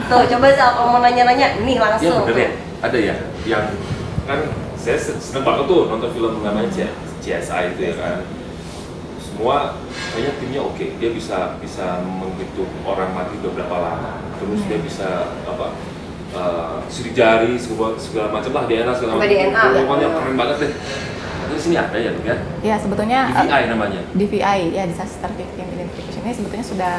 Tuh, coba Zal, kalau mau nanya-nanya, nih Iya langsung. bener ya, ada ya yang kan saya seneng banget tuh nonton film namanya CSI itu ya kan. Semua kayaknya timnya oke, dia bisa menghitung orang mati beberapa lama, terus dia bisa sidik jari segala macam lah, DNA segala macam. DNA, Pokoknya keren banget deh. Di sini ada ya dok ya? Ya sebetulnya DVI namanya. DVI ya, Disaster Victim Identification ini sebetulnya sudah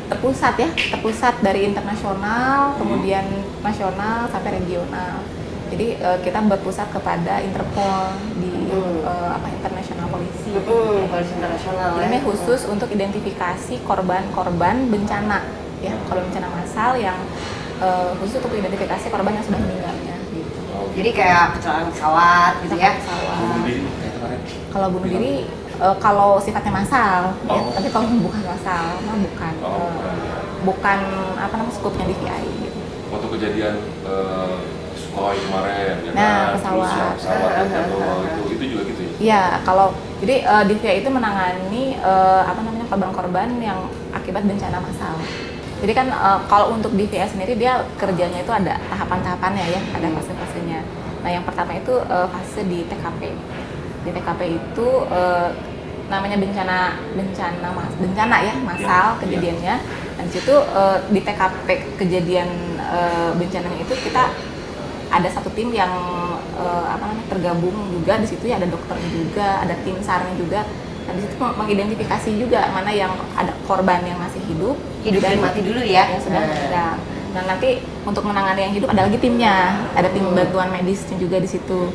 terpusat dari internasional, kemudian nasional sampai regional. Jadi kita berpusat kepada Interpol di internasional polisi. Polisi internasional. Ini khusus untuk identifikasi korban-korban bencana, ya, korban bencana massal yang khusus untuk identifikasi korban yang sudah meninggalnya. Gitu. Jadi kayak kecelakaan pesawat gitu ya? Pesawat. Bunuh diri kayak kemarin. Kalau bunuh diri, kalau sifatnya massal, ya, Oh. tapi kalau bukan massal, bukan, bukan apa namanya skupnya DVI. Gitu. Waktu kejadian Sukhoi kemarin, ya Nah, kan? pesawat. Terus yang pesawat yang jatuh itu juga gitu ya? Iya, kalau jadi DVI itu menangani korban-korban yang akibat bencana massal. Jadi kan kalau untuk DVI sendiri dia kerjanya itu ada tahapan-tahapannya ya, ada fase-fasenya. Nah, yang pertama itu fase di TKP. Di TKP itu namanya bencana ya, massal kejadiannya. Dan di situ di TKP kejadian bencananya itu kita ada satu tim yang tergabung juga di situ ya, ada dokternya juga, ada tim SAR-nya juga. Nah, di situ mengidentifikasi juga mana yang ada korban yang masih hidup Dan mati dulu ya? yang sudah meninggal. Nah, nanti untuk menangani yang hidup ada lagi timnya, ada tim bantuan medisnya juga di situ.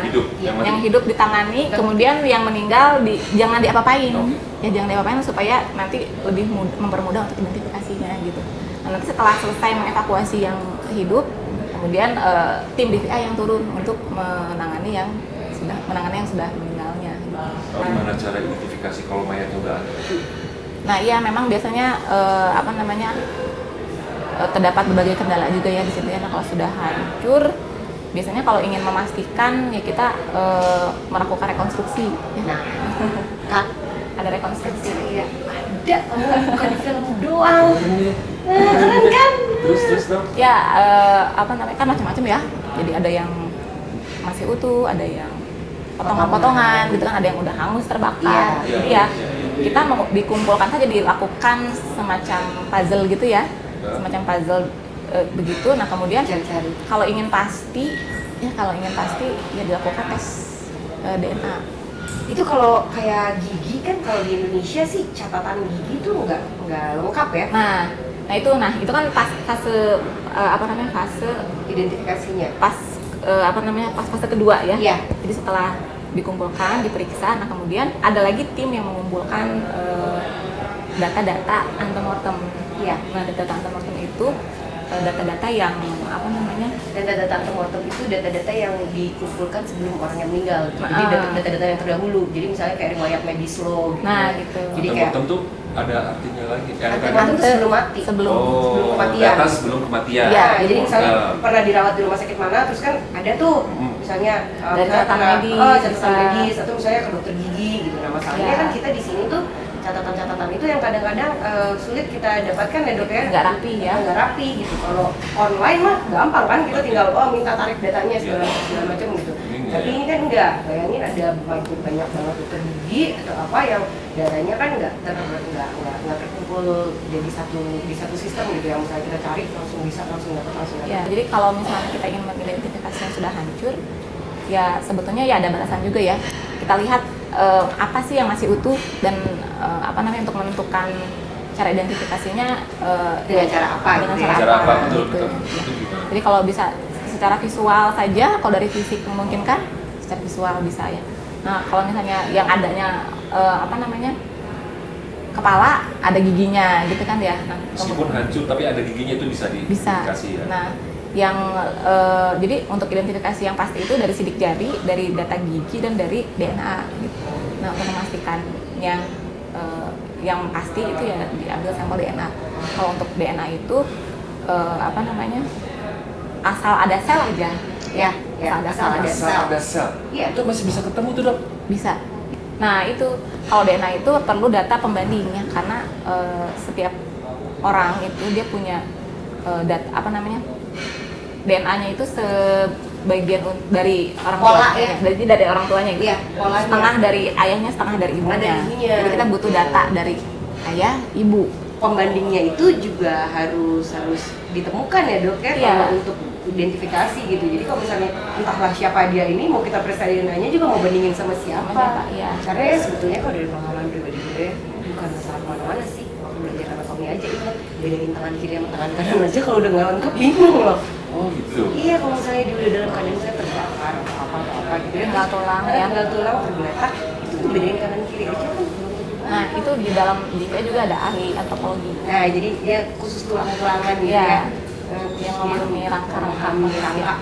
Hidup, yang hidup ditangani, kemudian yang meninggal jangan diapa-apain, ya jangan diapa-apain supaya nanti lebih mempermudah untuk identifikasinya gitu. Nah, nanti setelah selesai mengevakuasi yang hidup, kemudian tim DVI yang turun untuk menangani yang sudah meninggalnya. Gitu. Gimana cara identifikasi kalau mayatnya udah ada? Nah, iya memang biasanya terdapat berbagai kendala juga ya di situ ya. Nah, kalau sudah hancur, biasanya kalau ingin memastikan ya kita melakukan rekonstruksi. Ya. Nah, Kak, ada rekonstruksi. ya ada, kamu bukan di film doang. Keren kan? Terus dong? Ya kan macam-macam ya. Jadi ada yang masih utuh, ada yang potongan-potongan gitu kan, ada yang udah hangus terbakar. Iya. Jadi ya kita dikumpulkan saja, dilakukan semacam puzzle gitu ya, semacam puzzle begitu. Nah, kemudian Cari-cari. kalau ingin pasti ya dilakukan tes DNA. Itu kalau kayak gigi kan, kalau di Indonesia sih catatan gigi tuh nggak lengkap ya? Nah itu kan fase Identifikasinya. pas fase kedua ya. Iya. Jadi setelah dikumpulkan, diperiksa, nah kemudian ada lagi tim yang mengumpulkan data-data antemortem. Iya. Nah, data antemortem itu data-data yang Data-data antemortem itu data-data yang dikumpulkan sebelum orangnya meninggal. Jadi data-data yang terdahulu. Jadi misalnya kayak riwayat medis lo gitu. Nah, gitu. Jadi kayak Antemortem tuh ada artinya lagi. antemortem itu sebelum mati. Sebelum kematian. Data sebelum kematian. Ya, jadi misalnya pernah dirawat di rumah sakit mana, terus kan ada tuh misalnya catatan medis, catatan medis, atau misalnya ke dokter gigi gitu. Nah, masalahnya kan kita di sini tuh catatan-catatan itu yang kadang-kadang sulit kita dapatkan ya dok ya. Nggak rapi ya. Nggak rapi gitu. Kalau online mah gampang kan, kita tinggal minta tarik datanya segala macam gitu. Tapi ini kan enggak, bayangin ada banyak banget dokter gigi atau apa yang datanya kan nggak terkumpul jadi di satu sistem gitu yang misalnya kita cari langsung dapat. Ya, jadi kalau misalnya kita ingin mengidentifikasi yang sudah hancur, ya sebetulnya ya ada batasan juga ya. Kita lihat apa sih yang masih utuh dan untuk menentukan cara identifikasinya Dengan cara apa dengan gitu ya? cara apa, betul, gitu. betul. Ya. Itu gimana? Jadi kalau bisa secara visual saja, kalau dari fisik memungkinkan secara visual bisa ya. Nah, kalau misalnya yang adanya kepala ada giginya gitu kan ya. Nah, Meskipun hancur tapi ada giginya itu bisa diidentifikasi ya. Nah, yang jadi untuk identifikasi yang pasti itu dari sidik jari, dari data gigi dan dari DNA gitu. Nah, untuk memastikannya yang pasti itu ya diambil sampel DNA. Kalau untuk DNA itu asal ada sel aja. Ya, asal ada sel. Ada sel. Iya. Itu masih bisa ketemu tuh dok. Bisa. Nah, itu kalau DNA itu perlu data pembanding ya, karena setiap orang itu dia punya DNA-nya itu sebagian dari orang Pola, tuanya, ya? berarti dari orang tuanya gitu. Iya, polanya. Setengah dari ayahnya, setengah dari ibunya. Dari ibunya. Jadi kita butuh data dari ayah, ibu. Pembandingnya itu juga harus ditemukan ya dok ya, Iya. kalau untuk identifikasi gitu. Jadi kalau misalnya entahlah siapa dia ini, mau kita periksa DNA-nya juga mau bandingin sama siapa. Sama siapa, iya. Karena ya sebetulnya kalau dari pengalaman pribadi gue bukan masalah kemana-mana sih. Waktu belajar anatomi aja itu bedain tangan kiri sama tangan kanan aja kalau udah nggak lengkap bingung loh. Oh gitu. Iya, kalau misalnya dia udah dalam keadaan misalnya terbakar atau apa gitu ya, Tinggal tulang, ya. tinggal tulang tergeletak, itu bedain kanan kiri aja kan belum tentu. Nah itu di dalam DVA juga ada ahli antropologi. Nah, jadi dia khusus tulang-tulangan gitu Iya. ya. Yang memahami rangka-rangka memahami rangka